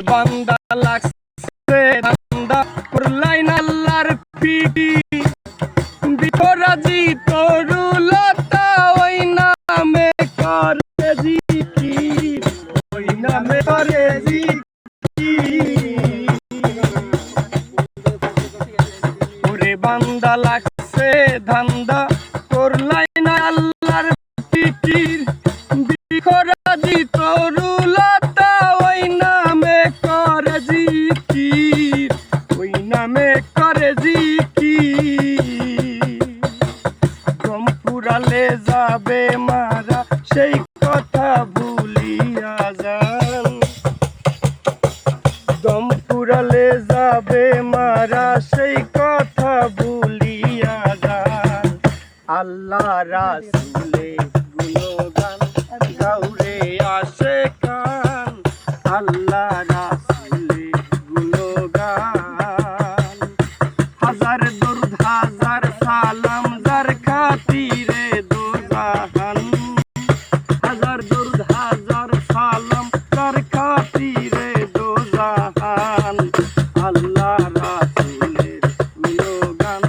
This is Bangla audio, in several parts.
বান্দা লাগছে ধান্দা করলাই নাল্লার পিটি বিপরাজি তরুলতা ওই নামে করে জিকির ওই নামে করে জিকির ওরে বান্দা লাগছে ধান্দা করলাই না আল্লাহর পিটির বিপরাজি তরুলতা ওই নামে করে জিকির ওই নামে করে জিকির দম পুরালে যাবে মারা সেই কথা ভুলিয়া যান দম পুরালে যাবে মারা সেই কথা ভুলিয়া যান আল্লাহ রাসূলের গুণগান গাউরে আসে কান আল্লাহ রাসূলের গুণগান হাজার দরুদ হাজার সালাম যার খাতিরে দোজাহান হাজার দরুদ হাজার সালাম যার খাতিরে দোজাহান আল্লাহ রাসূলের গুণগান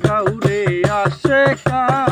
গাউরে আসে কান